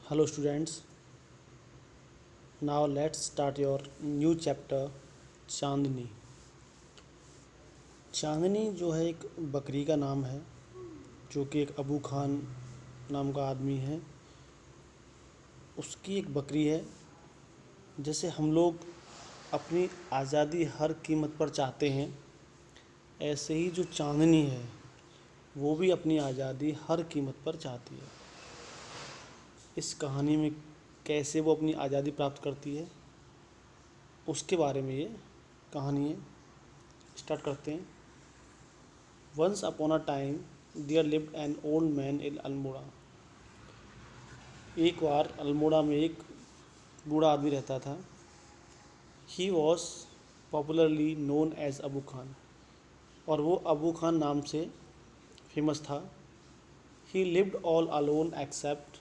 Hello students, now let's start your new chapter चांदनी। चांदनी जो है एक बकरी का नाम है, जो कि एक अबू खान नाम का आदमी है। उसकी एक बकरी है। जैसे हम लोग अपनी आज़ादी हर कीमत पर चाहते हैं, ऐसे ही जो चांदनी है वो भी अपनी आज़ादी हर कीमत पर चाहती है। इस कहानी में कैसे वो अपनी आज़ादी प्राप्त करती है उसके बारे में ये कहानी है। स्टार्ट करते हैं। Once upon a time there lived an old man in Almora. एक बार अल्मोड़ा में एक बूढ़ा आदमी रहता था। He was popularly known as Abu Khan, और वो अबू खान नाम से फेमस था। He lived all alone except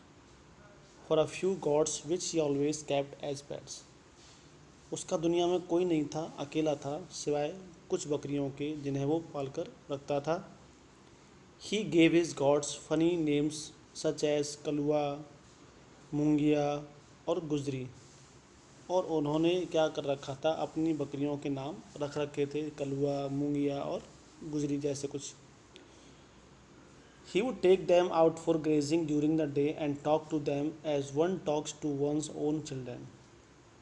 for a few goats which he always kept as pets. उसका दुनिया में कोई नहीं था, अकेला था, सिवाय कुछ बकरियों के जिन्हें वो पालकर रखता था। He gave his gods funny names such as Kalua, Mungiya और गुजरी। और उन्होंने क्या कर रखा था, अपनी बकरियों के नाम रख रखे थे, कलुआ, मुंगिया और गुजरी जैसे कुछ। He would take them out for grazing during the day and talk to them as one talks to one's own children.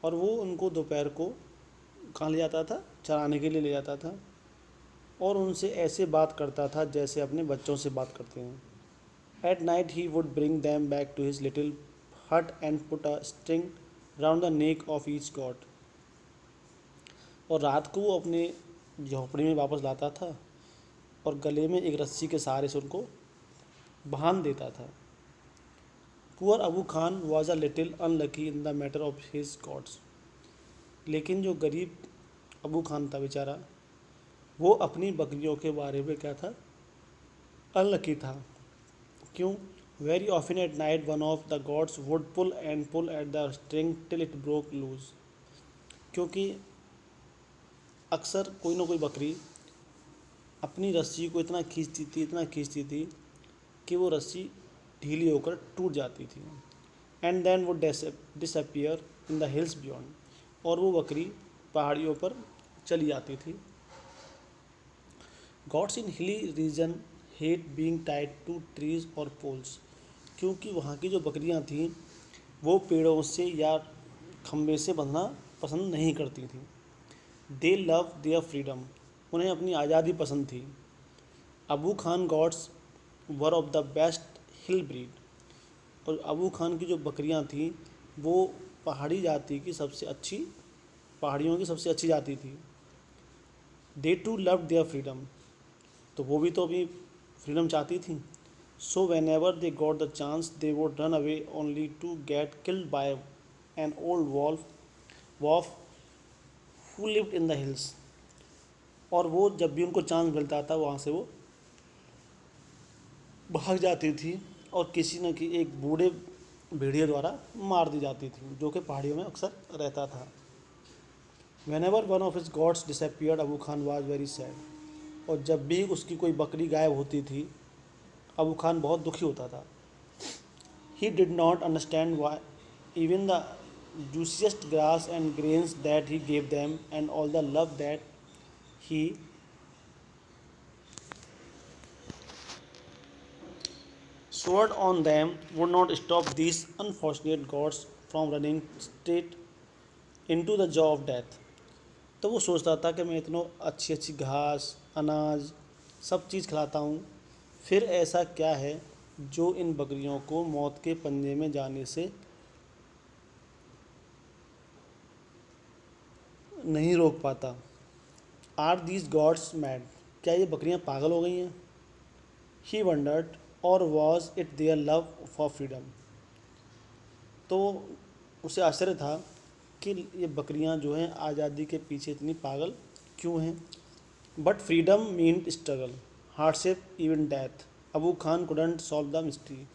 और वो उनको दोपहर को कहाँ ले जाता था, चराने के लिए ले जाता था, और उनसे ऐसे बात करता था जैसे अपने बच्चों से बात करते हैं। At night he would bring them back to his little hut and put a string round the neck of each god. और रात को वो अपने झोपड़ी में वापस लाता था और गले में एक रस्सी के सहारे से उनको बांध देता था। Poor Abu Khan was a little unlucky in the matter of his goats. लेकिन जो गरीब अबू खान था बेचारा, वो अपनी बकरियों के बारे में क्या था, अनलकी था। क्यों? Very often at night one of the goats would pull at the string till it broke loose. क्योंकि अक्सर कोई ना कोई बकरी अपनी रस्सी को इतना खींचती थी कि वो रस्सी ढीली होकर टूट जाती थी। एंड देन वो disappear in the hills beyond. और वो बकरी पहाड़ियों पर चली जाती थी। Goats in hilly region hate being tied to trees और पोल्स। क्योंकि वहाँ की जो बकरियाँ थीं वो पेड़ों से या खम्भे से बंधना पसंद नहीं करती थीं। दे लव देयर फ्रीडम। उन्हें अपनी आज़ादी पसंद थी। Abu Khan gods were of the best hill breed. और अबू खान की जो बकरियां थीं वो पहाड़ी जाति की सबसे अच्छी, पहाड़ियों की सबसे अच्छी जाति थी। They too love their freedom. तो वो भी तो अभी फ्रीडम चाहती थी। So whenever they got the chance they would run away only to get killed by an old wolf who lived in the hills. और वो जब भी उनको चांस मिलता था वहाँ से वो भाग जाती थी और किसी न कि एक बूढ़े भेड़िए द्वारा मार दी जाती थी, जो कि पहाड़ियों में अक्सर रहता था। Whenever one of his goats disappeared Abu Khan was very sad. और जब भी उसकी कोई बकरी गायब होती थी अबू खान बहुत दुखी होता था। He did not understand why even the juiciest grass and grains that he gave them and all the love that he swore on them would not stop these unfortunate gods from running straight into the jaw of death। तो वो सोचता था कि मैं इतनों अच्छी अच्छी घास, अनाज, सब चीज़ खिलाता हूँ, फिर ऐसा क्या है जो इन बकरियों को मौत के पंजे में जाने से नहीं रोक पाता। Are these goats mad. क्या ये बकरियां पागल हो गई हैं? ही वंडर्ड, और was it their love for freedom. तो उसे आश्चर्य था कि ये बकरियां जो हैं आज़ादी के पीछे इतनी पागल क्यों हैं। But freedom mean struggle, hardship, even death. Abu Khan couldn't solve the mystery.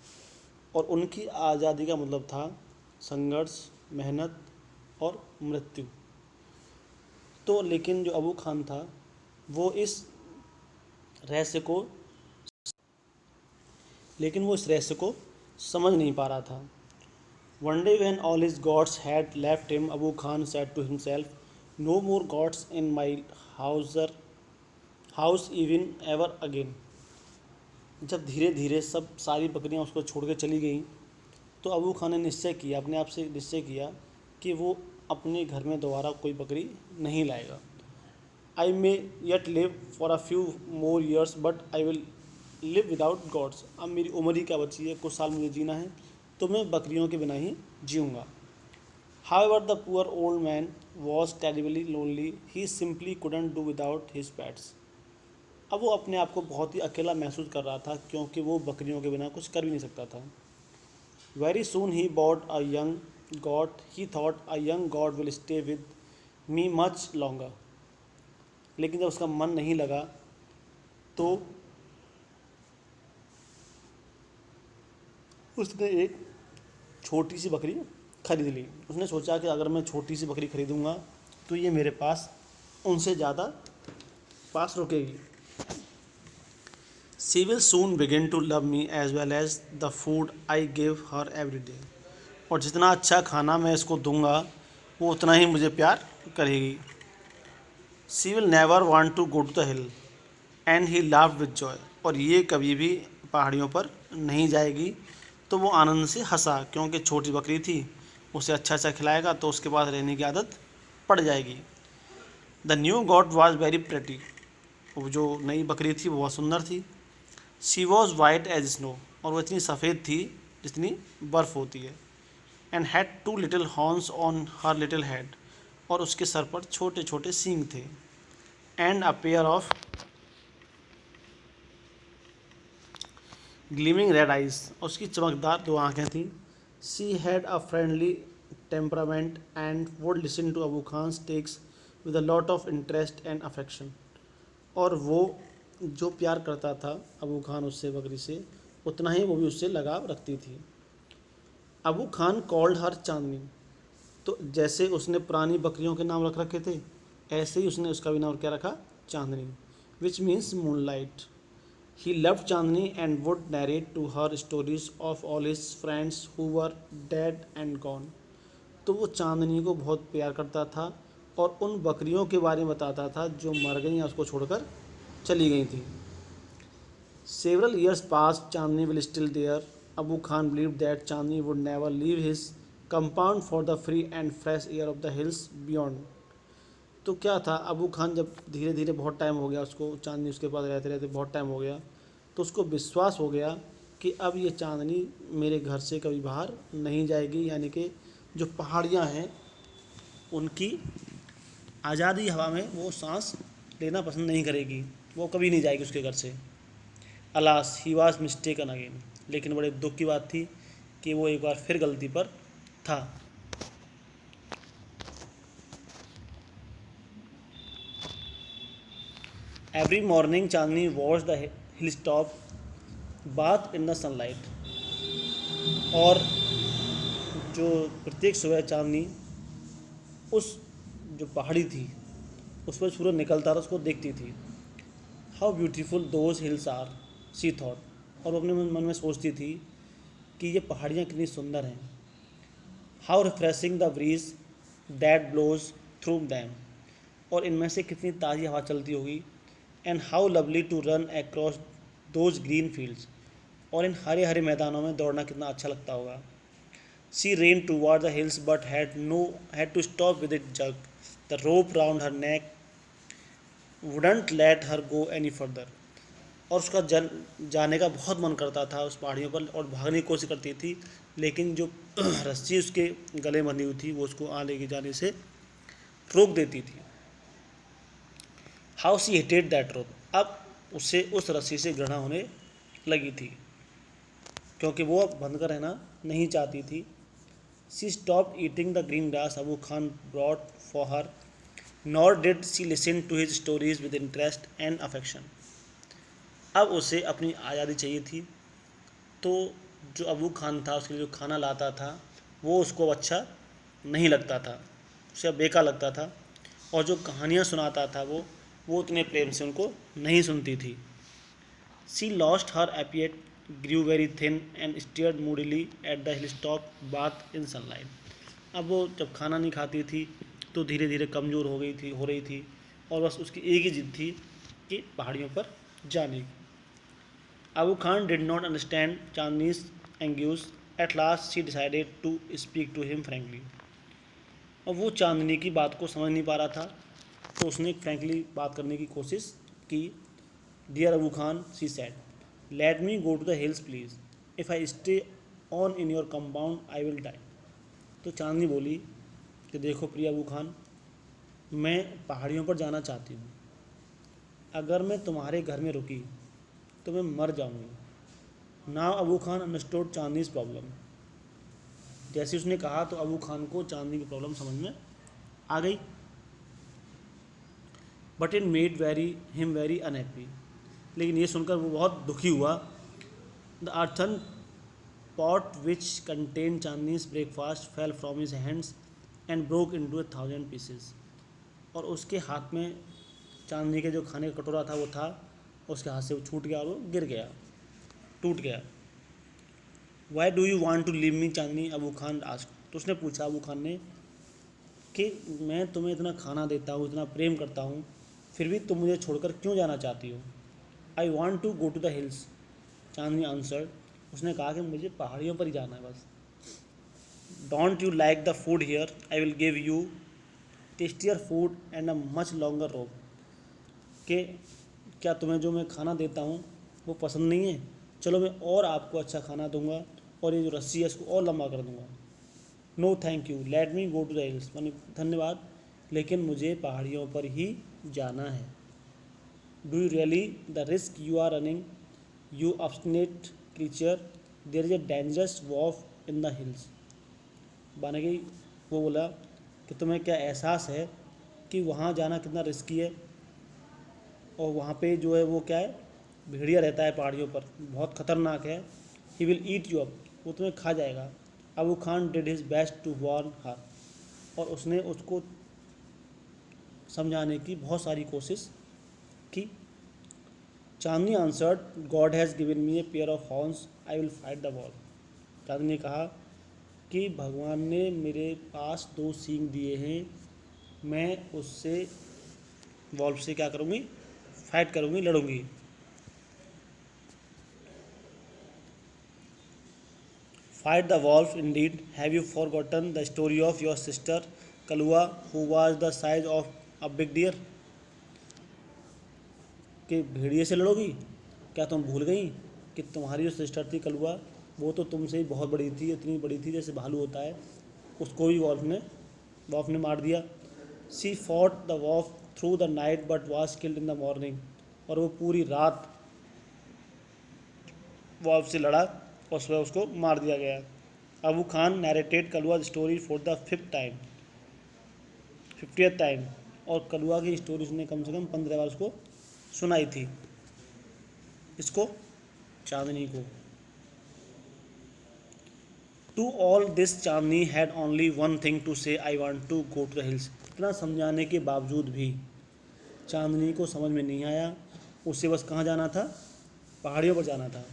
और उनकी आज़ादी का मतलब था संघर्ष, मेहनत और मृत्यु। तो लेकिन जो अबू खान था वो इस रहस्य को लेकिन वो इस रहस्य को समझ नहीं पा रहा था। One day when all his gods had left him, Abu Khan said to himself, "No more gods in my house, house even ever again." जब धीरे धीरे सब सारी बकरियां उसको छोड़ के चली गईं, तो अबू खान ने निश्चय किया, अपने आप से निश्चय किया कि वो अपने घर में दोबारा कोई बकरी नहीं लाएगा। I may yet live for a few more years but I will live without gods. अब मेरी उम्र ही क्या बची है, कुछ साल मुझे जीना है, तो मैं बकरियों के बिना ही जीऊँगा। However the poor old man was terribly lonely, he simply couldn't do without his pets. अब वो अपने आप को बहुत ही अकेला महसूस कर रहा था, क्योंकि वो बकरियों के बिना कुछ कर भी नहीं सकता था। Very soon he bought a young God, he thought a young God will stay with me much longer. लेकिन जब उसका मन नहीं लगा तो उसने एक छोटी सी बकरी खरीद ली। उसने सोचा कि अगर मैं छोटी सी बकरी खरीदूंगा तो ये मेरे पास उनसे ज़्यादा पास रुकेगी। She will soon begin to love me as well as the food I give her every day. और जितना अच्छा खाना मैं इसको दूंगा वो उतना ही मुझे प्यार करेगी। She will never want to go to the hill and he laughed with joy. और ये कभी भी पहाड़ियों पर नहीं जाएगी। तो वो आनंद से हंसा, क्योंकि छोटी बकरी थी, उसे अच्छा अच्छा खिलाएगा तो उसके पास रहने की आदत पड़ जाएगी। The new goat was very pretty. वो जो नई बकरी थी वो बहुत सुंदर थी। She was white as snow. और वो इतनी सफ़ेद थी जितनी बर्फ़ होती है। And had two little horns on her little head. और उसके सर पर छोटे छोटे सींग थे। And a pair of gleaming red eyes. उसकी चमकदार दो आँखें थीं। She had a friendly temperament and would listen to Abu Khan's talks with a lot of interest and affection. और वो जो प्यार करता था अबू खान उससे, बकरी से, उतना ही वो भी उससे लगाव रखती थी। अबू खान कॉल्ड हर चांदनी। तो जैसे उसने पुरानी बकरियों के नाम रख रखे थे, ऐसे ही उसने उसका भी नाम क्या रखा, Chandni, which means moonlight. He loved Chandni and would narrate to her stories of all his friends who were dead and gone. तो वो चांदनी को बहुत प्यार करता था और उन बकरियों के बारे में बताता था जो मर गई या उसको छोड़कर चली गई थी। Several years pass, Chandni will still there. Abu Khan believe that Chandni would never leave his compound for the free and fresh air of the hills beyond. तो क्या था, अबू खान जब धीरे धीरे बहुत टाइम हो गया उसको, चांदनी उसके पास रहते रहते बहुत टाइम हो गया, तो उसको विश्वास हो गया कि अब ये चांदनी मेरे घर से कभी बाहर नहीं जाएगी। यानी कि जो पहाड़ियाँ हैं उनकी आज़ादी हवा में वो सांस लेना पसंद नहीं करेगी, वो कभी नहीं जाएगी उसके घर से। Alas he was mistaken again. लेकिन बड़े दुख की बात थी कि वो एक बार फिर गलती पर था। Every morning Chandni watch the hill top bath in the sunlight. और जो प्रत्येक सुबह चांदनी उस जो पहाड़ी थी उस पर सूरज निकलता था उसको देखती थी। How beautiful those hills are, she thought. और वो अपने मन में सोचती थी कि ये पहाड़ियाँ कितनी सुंदर हैं। How refreshing the breeze that blows through them. और इनमें से कितनी ताज़ी हवा चलती होगी। And how lovely to run across those green fields. और इन हरे हरे मैदानों में दौड़ना कितना अच्छा लगता होगा। She ran toward the hills but had to stop with it jerk. The rope round her neck wouldn't let her go any further. और उसका जाने का बहुत मन करता था उस पहाड़ियों पर और भागने की कोशिश करती थी, लेकिन जो रस्सी उसके गले बंधी हुई थी वो उसको आगे के जाने से रोक देती थी। हाउ सी हेटेड दैट रोप। अब उसे उस रस्सी से घृणा होने लगी थी, क्योंकि वो अब बंद कर रहना नहीं चाहती थी। She stop eating the green grass Abu Khan brought for her, nor did she listen to his stories with interest and affection. अब उसे अपनी आज़ादी चाहिए थी, तो जो अबू खान था उसके लिए जो खाना लाता था वो उसको अच्छा नहीं लगता था, उसे बेकार लगता था। और जो कहानियाँ सुनाता था वो उतने प्रेम से उनको नहीं सुनती थी। She lost her appetite grew very thin and stared moodily at the hilltop bath in sunlight. अब वो जब खाना नहीं खाती थी तो धीरे धीरे कमज़ोर हो रही थी और बस उसकी एक ही जिद थी कि पहाड़ियों पर जाने की. Abu Khan did not understand Chandni's anguish. At last she decided to speak to him frankly. अब वो चांदनी की बात को समझ नहीं पा रहा था तो उसने फ्रैंकली बात करने की कोशिश की. Dear Abu Khan, she said, let me go to the hills please. If I stay on in your compound I will die. तो चांदनी बोली कि देखो प्रिय अबू खान, मैं पहाड़ियों पर जाना चाहती हूँ. अगर मैं तुम्हारे घर में रुकी तो मैं मर जाऊँगी. Now Abu Khan understood Chandni's problem. जैसे उसने कहा तो अबू खान को चांदनी की प्रॉब्लम समझ में आ गई. But it made him very unhappy. लेकिन ये सुनकर वो बहुत दुखी हुआ. The earthen pot which contain Chandni's breakfast fell from his hands and broke into 1,000 pieces. और उसके हाथ में चांदनी के जो खाने का कटोरा था वो था, उसके हाथ से वो छूट गया और वो गिर गया, टूट गया. Why do you want to leave me Chandni, Abu Khan asked. तो उसने पूछा अबू खान ने कि मैं तुम्हें इतना खाना देता हूँ, इतना प्रेम करता हूँ, फिर भी तुम मुझे छोड़कर क्यों जाना चाहती हो. I want to go to the hills, Chandni answered. उसने कहा कि मुझे पहाड़ियों पर ही जाना है बस. Don't you like the food here, I will give you tastier food and a much longer rope. कि क्या तुम्हें जो मैं खाना देता हूँ वो पसंद नहीं है, चलो मैं और आपको अच्छा खाना दूंगा और ये जो रस्सी है इसको और लंबा कर दूंगा. No thank you, let me go to the hills. मानी धन्यवाद, लेकिन मुझे पहाड़ियों पर ही जाना है. Do you really, the risk you are running, you obstinate creature, there is a dangerous wolf in the hills. माने कि वो बोला कि तुम्हें क्या एहसास है कि वहाँ जाना कितना रिस्की है और वहाँ पे जो है वो क्या है, भेड़िया रहता है पहाड़ियों पर, बहुत ख़तरनाक है. He will eat you up, वो तुम्हें खा जाएगा. Abu Khan did his best to warn her. और उसने उसको समझाने की बहुत सारी कोशिश की. Chandni answered, God has given me a pair of horns, I will fight the wolf. Chandni ने कहा कि भगवान ने मेरे पास 2 सींग दिए हैं, मैं उससे वॉल्फ से क्या करूँगी, फाइट करूँगी, लड़ूंगी. Fight the wolf indeed. Have you forgotten the story of your sister Kalua who was the size of a big deer? कि भेड़िए से लड़ोगी, क्या तुम भूल गई कि तुम्हारी जो सिस्टर थी कलुआ वो तो तुमसे ही बहुत बड़ी थी, इतनी बड़ी थी जैसे भालू होता है. उसको भी वॉल्फ ने मार दिया. She fought the wolf through the night but was killed in the morning. और वो पूरी रात वॉल्फ से लड़ा और सुबह उसको मार दिया गया. Abu Khan narrated Kalua story for the 50th time. और कलुआ की स्टोरी उसने कम से कम 15 बार उसको सुनाई थी. इसको, चांदनी को. To all this Chandni had only one thing to say, I want to go to the hills. इतना समझाने के बावजूद भी चांदनी को समझ में नहीं आया. उससे बस कहाँ जाना था, पहाड़ियों पर जाना था.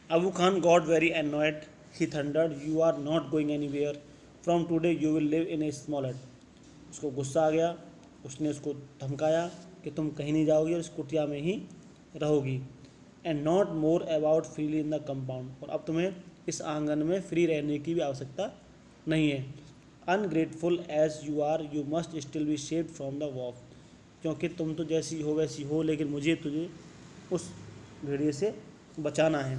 Abu Khan got very annoyed. He thundered, "You are not going anywhere. From today you will live in a small hut." उसको गुस्सा आ गया. उसने उसको धमकाया कि तुम कहीं नहीं जाओगी और इस कुटिया में ही रहोगी. And not more about freely in the compound. और अब तुम्हें इस आंगन में फ्री रहने की भी आवश्यकता नहीं है. Ungrateful as you are, you must still be saved from the wolf. क्योंकि तुम तो जैसी हो वैसी हो, लेकिन मुझे तुझे उस भेड़िए से बचाना है.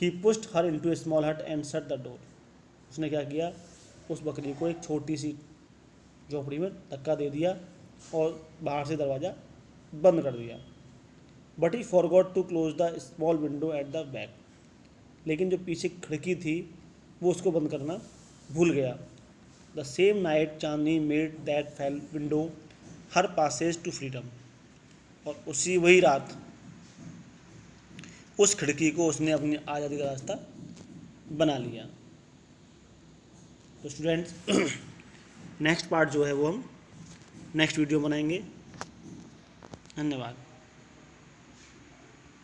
He pushed her into a small hut and shut the door. उसने क्या किया, उस बकरी को एक छोटी सी झोपड़ी में धक्का दे दिया और बाहर से दरवाज़ा बंद कर दिया. But he forgot to close the small window at the back. लेकिन जो पीछे खिड़की थी वो उसको बंद करना भूल गया. The same night Chandni made that fell window her passage to freedom. और वही रात उस खिड़की को उसने अपनी आज़ादी का रास्ता बना लिया. तो स्टूडेंट्स, नेक्स्ट पार्ट जो है वो हम नेक्स्ट वीडियो बनाएंगे. धन्यवाद.